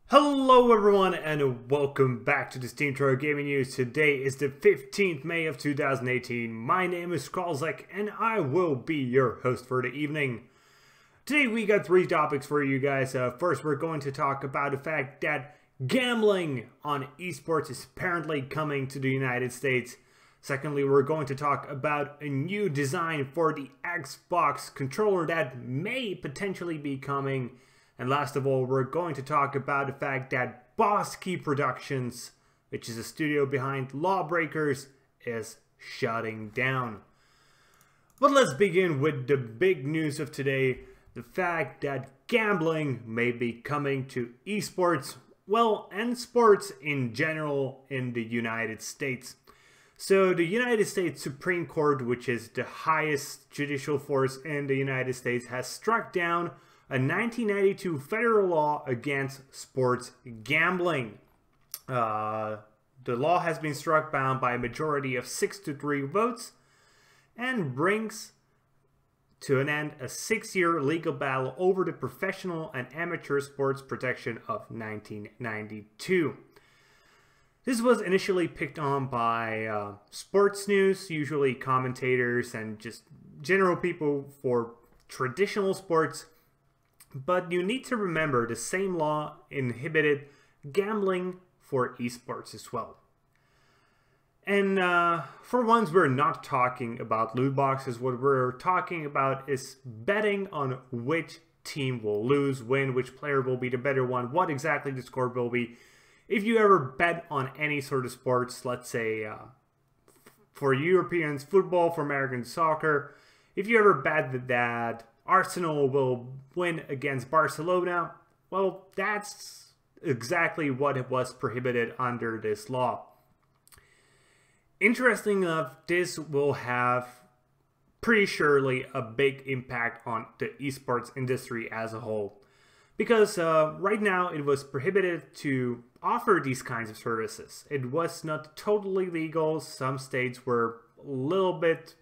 Hello everyone and welcome back to the SteemTrail Gaming News. Today is the 15th May of 2018. My name is Kralizec and I will be your host for the evening. Today we got three topics for you guys. First, we're going to talk about the fact that gambling on esports is apparently coming to the United States. Secondly, we're going to talk about a new design for the Xbox controller that may potentially be coming. And last of all, we're going to talk about the fact that Boskie Productions, which is a studio behind Lawbreakers, is shutting down. But let's begin with the big news of today, the fact that gambling may be coming to esports, well, and sports in general in the United States. So the United States Supreme Court, which is the highest judicial force in the United States, has struck down a 1992 federal law against sports gambling. The law has been struck down by a majority of 6-3 votes and brings to an end a 6-year legal battle over the Professional and Amateur Sports Protection of 1992. This was initially picked on by sports news, usually commentators and just general people for traditional sports. But you need to remember the same law inhibited gambling for esports as well. And for once, we're not talking about loot boxes. What we're talking about is betting on which team will lose, win, which player will be the better one, what exactly the score will be. If you ever bet on any sort of sports, let's say for Europeans, football, for American soccer, if you ever bet that Arsenal will win against Barcelona, well, that's exactly what it was prohibited under this law. Interesting enough, this will have pretty surely a big impact on the esports industry as a whole. Because right now it was prohibited to offer these kinds of services. It was not totally legal. Some states were a little bit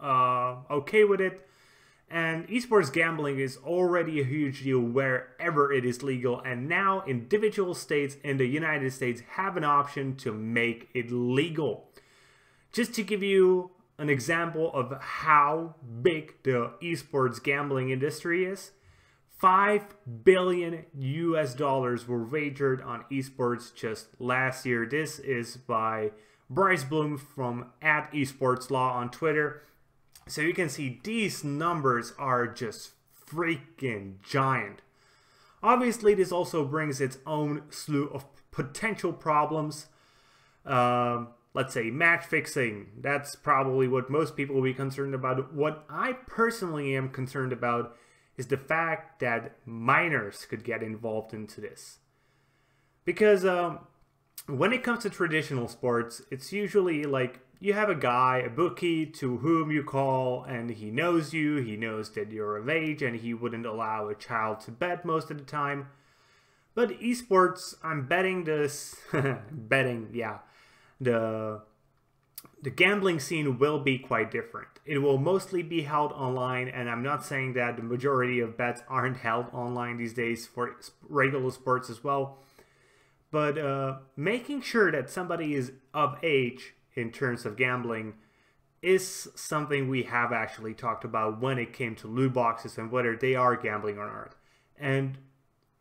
okay with it. And esports gambling is already a huge deal wherever it is legal, and now individual states in the United States have an option to make it legal. Just to give you an example of how big the esports gambling industry is, $5 billion were wagered on esports just last year. This is by Bryce Bloom from @esportslaw on Twitter. So you can see these numbers are just freaking giant. Obviously, this also brings its own slew of potential problems. Let's say match fixing. That's probably what most people will be concerned about. What I personally am concerned about is the fact that minors could get involved into this. Because when it comes to traditional sports, it's usually like you have a guy, a bookie, to whom you call, and he knows you, he knows that you're of age, and he wouldn't allow a child to bet most of the time. But esports, I'm betting this, the gambling scene will be quite different. It will mostly be held online, and I'm not saying that the majority of bets aren't held online these days for regular sports as well. But making sure that somebody is of age in terms of gambling is something we have actually talked about when it came to loot boxes and whether they are gambling or not. And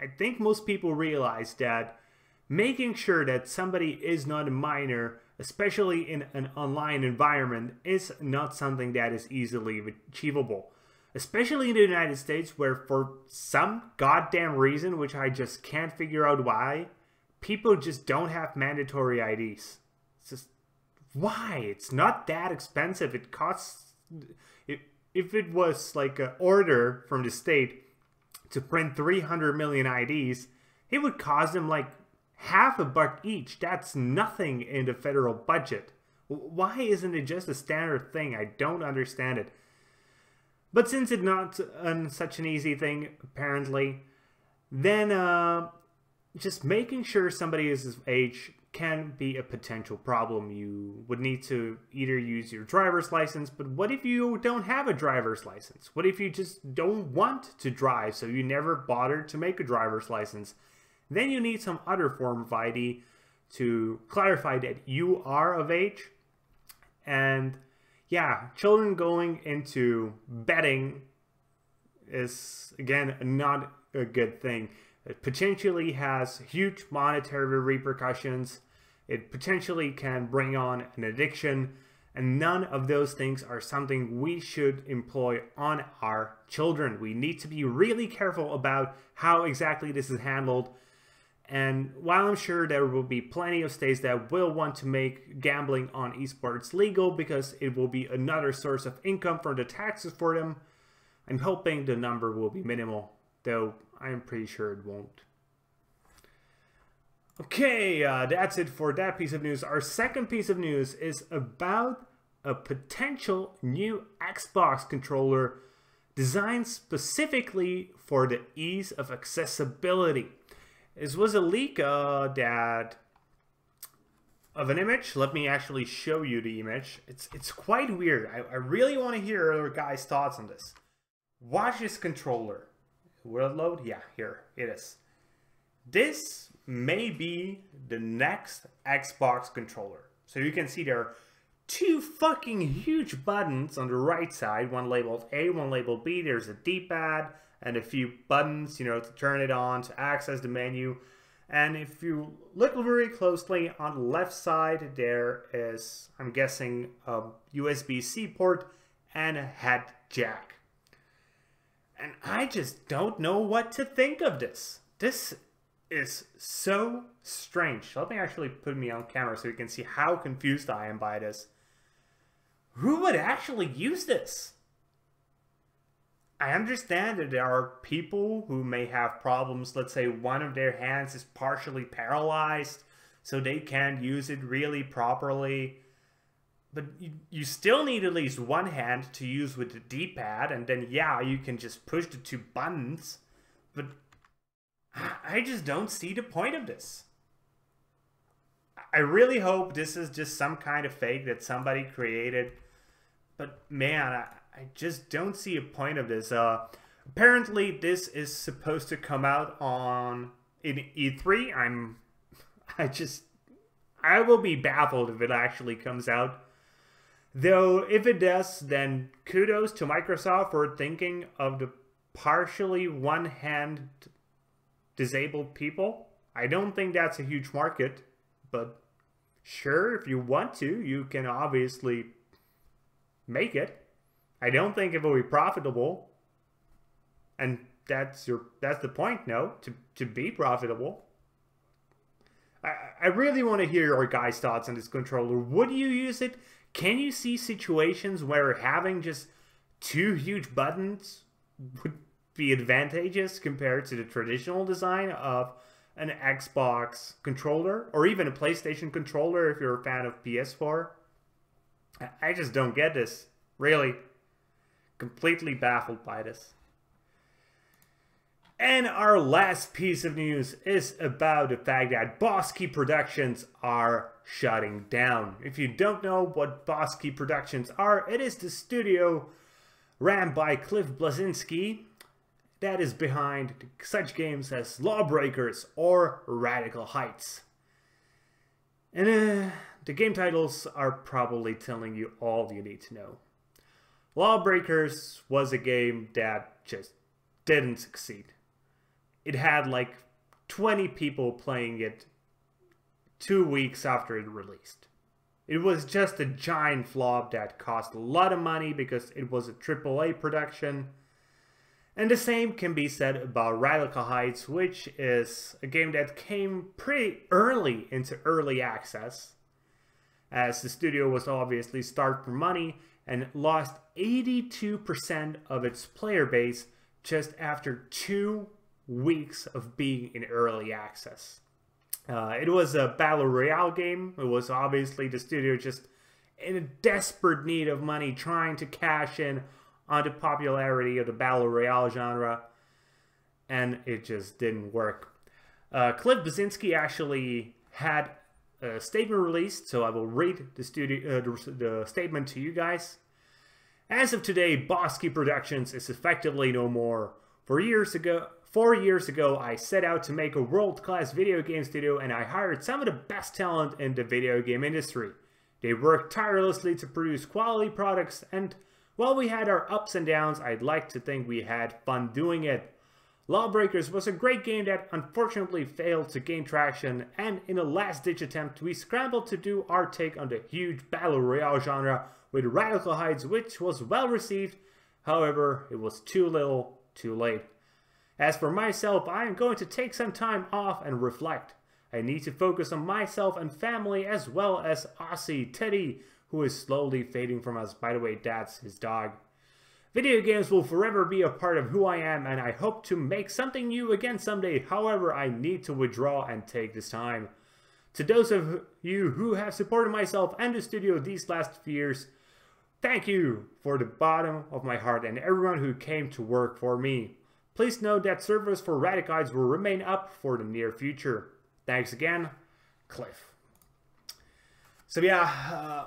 I think most people realize that making sure that somebody is not a minor, especially in an online environment, is not something that is easily achievable. Especially in the United States, where for some goddamn reason, which I just can't figure out why, people just don't have mandatory IDs. It's just, why? It's not that expensive. It costs, if it was like an order from the state to print 300 million IDs, it would cost them like $50 each. That's nothing in the federal budget. Why isn't it just a standard thing? I don't understand it. But since it's not such an easy thing, apparently, then just making sure somebody is of age can be a potential problem. You would need to either use your driver's license, but what if you don't have a driver's license? What if you just don't want to drive, so you never bothered to make a driver's license? Then you need some other form of ID to clarify that you are of age. And yeah, children going into betting is, again, not a good thing. It potentially has huge monetary repercussions. It potentially can bring on an addiction, and none of those things are something we should employ on our children. We need to be really careful about how exactly this is handled. And while I'm sure there will be plenty of states that will want to make gambling on esports legal because it will be another source of income for the taxes for them, I'm hoping the number will be minimal, though I'm pretty sure it won't. Okay, that's it for that piece of news. Our second piece of news is about a potential new Xbox controller designed specifically for the ease of accessibility. This was a leak of an image. Let me actually show you the image. It's quite weird. I really want to hear other guys' thoughts on this. Watch this controller. Will it load? Yeah, here it is. This may be the next Xbox controller. So you can see there are two fucking huge buttons on the right side. One labeled A, one labeled B. There's a D-pad and a few buttons, you know, to turn it on, to access the menu. And if you look very closely on the left side, there is, I'm guessing, a USB-C port and a head jack. And I just don't know what to think of this. This is so strange. Let me actually put me on camera so you can see how confused I am by this. Who would actually use this? I understand that there are people who may have problems. Let's say one of their hands is partially paralyzed, so they can't use it really properly. But you still need at least one hand to use with the D-pad, and then yeah, you can just push the two buttons. But I just don't see the point of this. I really hope this is just some kind of fake that somebody created. But man, I just don't see a point of this. Apparently, this is supposed to come out in E3. I will be baffled if it actually comes out. Though, if it does, then kudos to Microsoft for thinking of the partially one-hand disabled people. I don't think that's a huge market, but sure, if you want to, you can obviously make it. I don't think it will be profitable, and that's the point, no? To be profitable. I really want to hear your guys' thoughts on this controller. Would you use it? Can you see situations where having just two huge buttons would be advantageous compared to the traditional design of an Xbox controller, or even a PlayStation controller if you're a fan of PS4? I just don't get this. Really. Completely baffled by this. And our last piece of news is about the fact that Boskie Productions are shutting down. If you don't know what Boskie Productions are, it is the studio ran by Cliff Bleszinski that is behind such games as Lawbreakers or Radical Heights. And the game titles are probably telling you all you need to know. Lawbreakers was a game that just didn't succeed. It had like 20 people playing it 2 weeks after it released. It was just a giant flop that cost a lot of money because it was a AAA production. And the same can be said about Radical Heights, which is a game that came pretty early into early access, as the studio was obviously starved for money and lost 82% of its player base just after 2 weeks of being in early access. It was a battle royale game. It was obviously the studio just in a desperate need of money, trying to cash in on the popularity of the battle royale genre, and it just didn't work. Cliff Bleszinski actually had a statement released, so I will read the statement to you guys. As of today, Boskie Productions is effectively no more. 4 years ago, I set out to make a world-class video game studio, and I hired some of the best talent in the video game industry. They worked tirelessly to produce quality products, and while we had our ups and downs, I'd like to think we had fun doing it. Lawbreakers was a great game that unfortunately failed to gain traction, and in a last-ditch attempt, we scrambled to do our take on the huge Battle Royale genre with Radical Heights, which was well received. However, it was too little, too late. As for myself, I am going to take some time off and reflect. I need to focus on myself and family, as well as Aussie Teddy, who is slowly fading from us. By the way, that's his dog. Video games will forever be a part of who I am, and I hope to make something new again someday. However, I need to withdraw and take this time. To those of you who have supported myself and the studio these last few years, thank you for the bottom of my heart and everyone who came to work for me. Please note that servers for Radical Heights will remain up for the near future. Thanks again, Cliff. So yeah,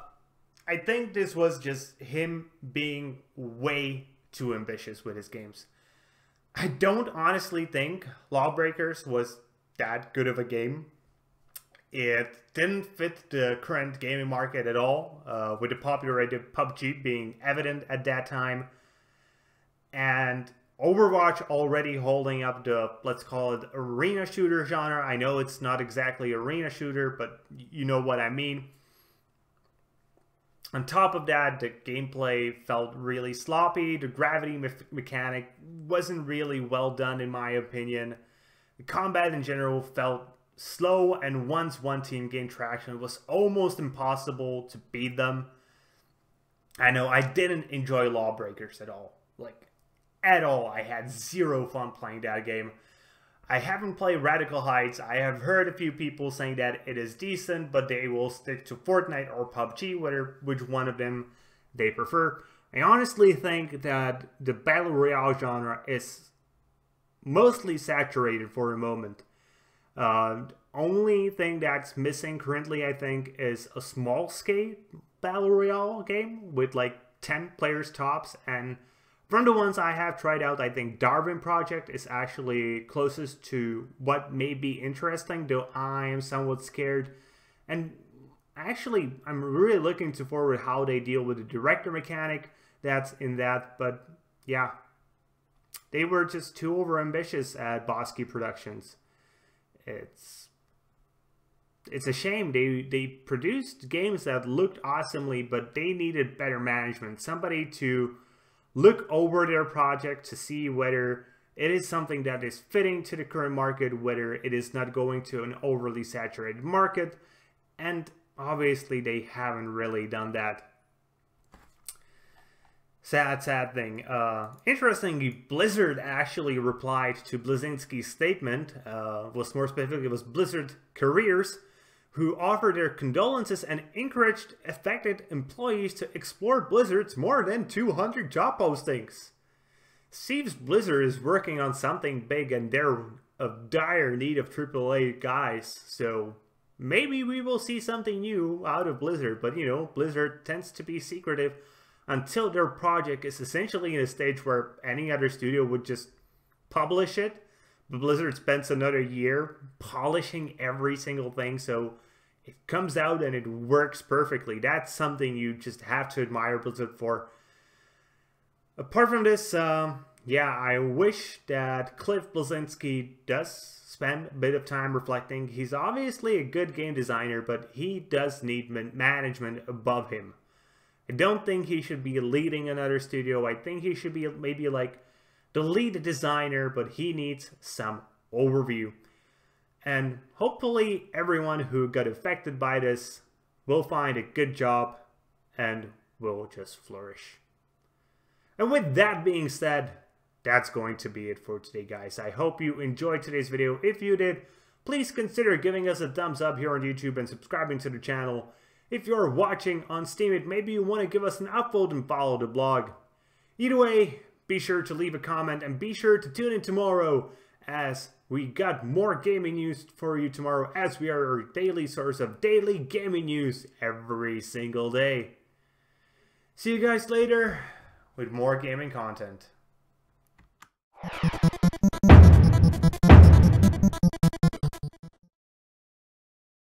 I think this was just him being way too ambitious with his games. I don't honestly think Lawbreakers was that good of a game. It didn't fit the current gaming market at all, with the popularity of PUBG being evident at that time. And Overwatch already holding up the, let's call it, arena shooter genre. I know it's not exactly arena shooter, but you know what I mean. On top of that, the gameplay felt really sloppy. The gravity mechanic wasn't really well done, in my opinion. The combat in general felt slow, and once one team gained traction, it was almost impossible to beat them. I know I didn't enjoy Lawbreakers at all. Like, at all. I had zero fun playing that game. I haven't played Radical Heights. I have heard a few people saying that it is decent, but they will stick to Fortnite or PUBG, which one of them they prefer. I honestly think that the Battle Royale genre is mostly saturated for the moment. Only thing that's missing currently, I think, is a small-scale Battle Royale game with like 10 players tops, and from the ones I have tried out, I think Darwin Project is actually closest to what may be interesting, though I am somewhat scared. And actually, I'm really looking forward to how they deal with the director mechanic that's in that. But yeah, they were just too overambitious at Boskie Productions. It's a shame. They produced games that looked awesomely, but they needed better management. Somebody to look over their project to see whether it is something that is fitting to the current market, whether it is not going to an overly saturated market, and obviously they haven't really done that. Sad thing. Interestingly, Blizzard actually replied to Blazinski's statement. Was more specific, it was Blizzard Careers, who offered their condolences and encouraged affected employees to explore Blizzard's more than 200 job postings. Seems Blizzard is working on something big and they're of dire need of AAA guys, so maybe we will see something new out of Blizzard, but you know, Blizzard tends to be secretive until their project is essentially in a stage where any other studio would just publish it. But Blizzard spends another year polishing every single thing, so it comes out and it works perfectly. That's something you just have to admire Blizzard for. Apart from this, yeah, I wish that Cliff Bleszinski does spend a bit of time reflecting. He's obviously a good game designer, but he does need management above him. I don't think he should be leading another studio. I think he should be maybe like the lead designer, but he needs some overview. And hopefully everyone who got affected by this will find a good job and will just flourish. And with that being said, that's going to be it for today, guys. I hope you enjoyed today's video. If you did, please consider giving us a thumbs up here on YouTube and subscribing to the channel. If you're watching on Steam, maybe you want to give us an upvote and follow the blog. Either way, be sure to leave a comment and be sure to tune in tomorrow as we got more gaming news for you tomorrow, as we are your daily source of daily gaming news every single day. See you guys later with more gaming content.